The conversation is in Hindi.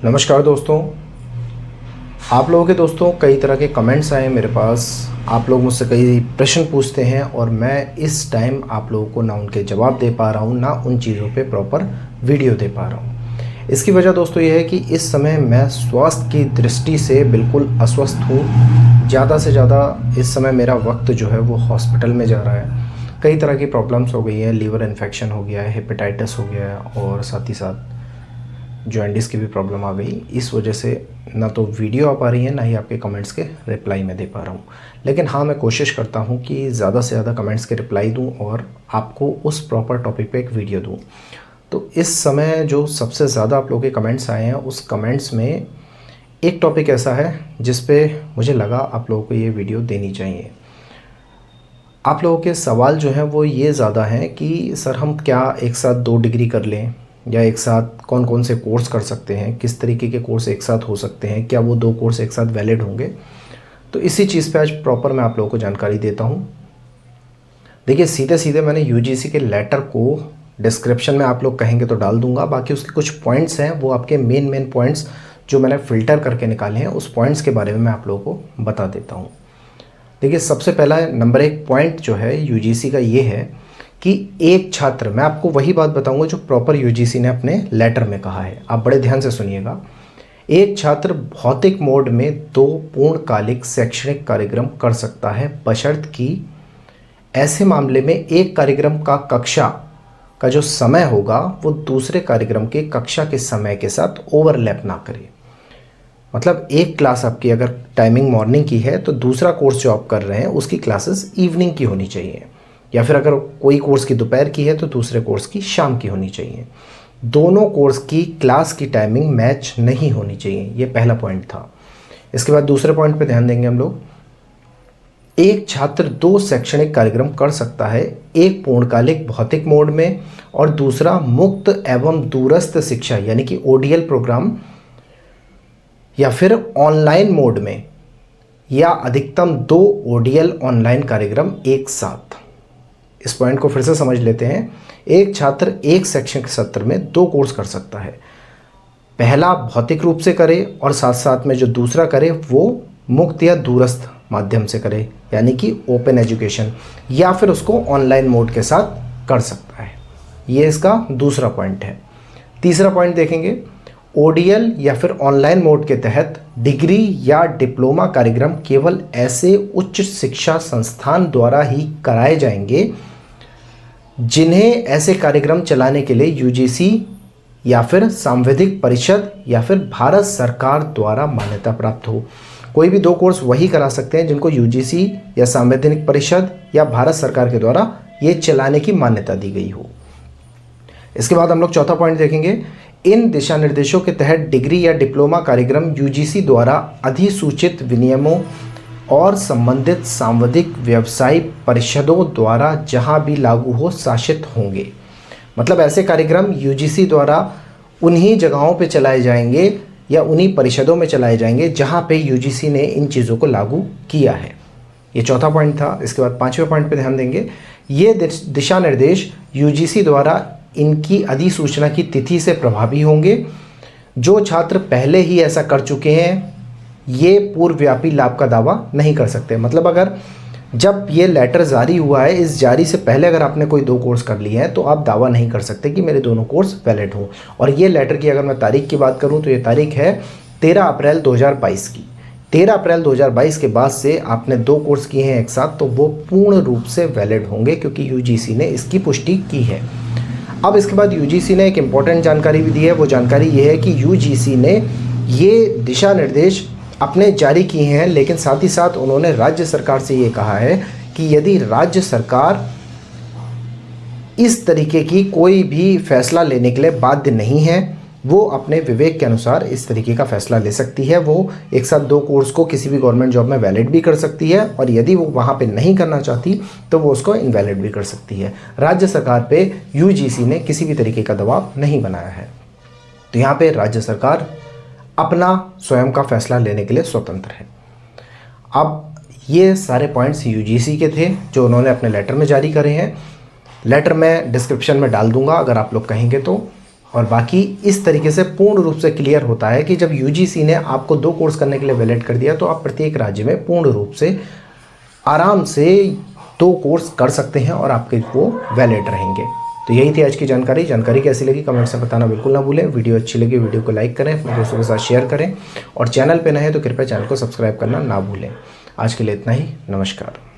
नमस्कार दोस्तों। आप लोगों के दोस्तों कई तरह के कमेंट्स आए मेरे पास। आप लोग मुझसे कई प्रश्न पूछते हैं और मैं इस टाइम आप लोगों को ना उनके जवाब दे पा रहा हूँ, ना उन चीज़ों पे प्रॉपर वीडियो दे पा रहा हूँ। इसकी वजह दोस्तों ये है कि इस समय मैं स्वास्थ्य की दृष्टि से बिल्कुल अस्वस्थ हूँ। ज़्यादा से ज़्यादा इस समय मेरा वक्त जो है वो हॉस्पिटल में जा रहा है। कई तरह की प्रॉब्लम्स हो गई हैं, लीवर इन्फेक्शन हो गया है, हेपेटाइटिस हो गया है और साथ ही साथ जॉइंटिस की भी प्रॉब्लम आ गई। इस वजह से ना तो वीडियो आ पा रही है, ना ही आपके कमेंट्स के रिप्लाई मैं दे पा रहा हूँ। लेकिन हाँ, मैं कोशिश करता हूँ कि ज़्यादा से ज़्यादा कमेंट्स के रिप्लाई दूँ और आपको उस प्रॉपर टॉपिक पे एक वीडियो दूँ। तो इस समय जो सबसे ज़्यादा आप लोगों के कमेंट्स आए हैं, उस कमेंट्स में एक टॉपिक ऐसा है जिस पे मुझे लगा आप लोगों को ये वीडियो देनी चाहिए। आप लोगों के सवाल जो हैं वो ये ज़्यादा हैं कि सर हम क्या एक साथ 2 डिग्री कर लें, या एक साथ कौन कौन से कोर्स कर सकते हैं, किस तरीके के कोर्स एक साथ हो सकते हैं, क्या वो 2 कोर्स एक साथ वैलिड होंगे। तो इसी चीज़ पे आज प्रॉपर मैं आप लोगों को जानकारी देता हूँ। देखिए, सीधे सीधे मैंने यूजीसी के लेटर को डिस्क्रिप्शन में आप लोग कहेंगे तो डाल दूंगा। बाकी उसके कुछ पॉइंट्स हैं, वो आपके मेन पॉइंट्स जो मैंने फ़िल्टर करके निकाले हैं, उस पॉइंट्स के बारे में मैं आप लोगों को बता देता हूँ। देखिए, सबसे पहला नंबर 1 पॉइंट जो है यूजीसी का ये है कि एक छात्र, मैं आपको वही बात बताऊंगा जो प्रॉपर यूजीसी ने अपने लेटर में कहा है। आप बड़े ध्यान से सुनिएगा। एक छात्र भौतिक मोड में 2 पूर्णकालिक शैक्षणिक कार्यक्रम कर सकता है, बशर्त कि ऐसे मामले में एक कार्यक्रम का कक्षा का जो समय होगा वो दूसरे कार्यक्रम के कक्षा के समय के साथ ओवरलैप ना करे। मतलब एक क्लास आपकी अगर टाइमिंग मॉर्निंग की है तो दूसरा कोर्स जो आप कर रहे हैं उसकी क्लासेस इवनिंग की होनी चाहिए, या फिर अगर कोई कोर्स की दोपहर की है तो दूसरे कोर्स की शाम की होनी चाहिए। दोनों कोर्स की क्लास की टाइमिंग मैच नहीं होनी चाहिए। ये पहला पॉइंट था। इसके बाद दूसरे पॉइंट पे ध्यान देंगे हम लोग। एक छात्र 2 शैक्षणिक कार्यक्रम कर सकता है, एक पूर्णकालिक भौतिक मोड में और दूसरा मुक्त एवं दूरस्थ शिक्षा यानी कि ओडीएल प्रोग्राम या फिर ऑनलाइन मोड में, या अधिकतम 2 ओडीएल ऑनलाइन कार्यक्रम एक साथ। इस पॉइंट को फिर से समझ लेते हैं। एक छात्र एक शैक्षणिक सत्र में 2 कोर्स कर सकता है। पहला भौतिक रूप से करे और साथ साथ में जो दूसरा करे वो मुक्त या दूरस्थ माध्यम से करे, यानी कि ओपन एजुकेशन, या फिर उसको ऑनलाइन मोड के साथ कर सकता है। ये इसका दूसरा पॉइंट है। तीसरा पॉइंट देखेंगे। ओडीएल या फिर ऑनलाइन मोड के तहत डिग्री या डिप्लोमा कार्यक्रम केवल ऐसे उच्च शिक्षा संस्थान द्वारा ही कराए जाएंगे जिन्हें ऐसे कार्यक्रम चलाने के लिए यूजीसी या फिर सांविधिक परिषद या फिर भारत सरकार द्वारा मान्यता प्राप्त हो। कोई भी 2 कोर्स वही करा सकते हैं जिनको यूजीसी या सांविधिक परिषद या भारत सरकार के द्वारा ये चलाने की मान्यता दी गई हो। इसके बाद हम लोग चौथा पॉइंट देखेंगे। इन दिशा निर्देशों के तहत डिग्री या डिप्लोमा कार्यक्रम यूजीसी द्वारा अधिसूचित विनियमों और संबंधित सांविधिक व्यवसायी परिषदों द्वारा जहां भी लागू हो शासित होंगे। मतलब ऐसे कार्यक्रम यूजीसी द्वारा उन्हीं जगहों पे चलाए जाएंगे या उन्हीं परिषदों में चलाए जाएंगे जहां पे यूजीसी ने इन चीज़ों को लागू किया है। ये चौथा पॉइंट था। इसके बाद 5वें पॉइंट पे ध्यान देंगे। ये दिशा निर्देश यूजीसी द्वारा इनकी अधिसूचना की तिथि से प्रभावी होंगे। जो छात्र पहले ही ऐसा कर चुके हैं ये पूर्वव्यापी लाभ का दावा नहीं कर सकते। मतलब अगर जब ये लेटर जारी हुआ है, इस जारी से पहले अगर आपने कोई 2 कोर्स कर लिए हैं तो आप दावा नहीं कर सकते कि मेरे दोनों कोर्स वैलिड हों। और ये लेटर की अगर मैं तारीख की बात करूं तो ये तारीख है 13 अप्रैल 2022 की। 13 अप्रैल 2022 के बाद से आपने 2 कोर्स किए हैं एक साथ तो वो पूर्ण रूप से वैलिड होंगे, क्योंकि यूजीसी ने इसकी पुष्टि की है। अब इसके बाद यूजीसी ने एक इम्पॉर्टेंट जानकारी भी दी है। वो जानकारी ये है कि यूजीसी ने ये दिशा निर्देश अपने जारी किए हैं, लेकिन साथ ही साथ उन्होंने राज्य सरकार से ये कहा है कि यदि राज्य सरकार इस तरीके की कोई भी फैसला लेने के लिए बाध्य नहीं है, वो अपने विवेक के अनुसार इस तरीके का फैसला ले सकती है। वो एक साथ 2 कोर्स को किसी भी गवर्नमेंट जॉब में वैलिड भी कर सकती है, और यदि वो वहाँ पे नहीं करना चाहती तो वो उसको इनवैलिड भी कर सकती है। राज्य सरकार पे यूजीसी ने किसी भी तरीके का दबाव नहीं बनाया है। तो यहाँ पे राज्य सरकार अपना स्वयं का फैसला लेने के लिए स्वतंत्र है। अब ये सारे पॉइंट्स यूजीसी के थे जो उन्होंने अपने लेटर में जारी करे हैं। लेटर मैं डिस्क्रिप्शन में डाल दूंगा अगर आप लोग कहेंगे तो। और बाकी इस तरीके से पूर्ण रूप से क्लियर होता है कि जब यूजीसी ने आपको 2 कोर्स करने के लिए वैलिड कर दिया तो आप प्रत्येक राज्य में पूर्ण रूप से आराम से 2 कोर्स कर सकते हैं और आपके वो वैलिड रहेंगे। तो यही थी आज की जानकारी कैसी लगी कमेंट्स में बताना बिल्कुल ना भूलें। वीडियो अच्छी लगी वीडियो को लाइक करें, अपने दोस्तों के साथ शेयर करें और चैनल पे नए हैं तो कृपया चैनल को सब्सक्राइब करना ना भूलें। आज के लिए इतना ही, नमस्कार।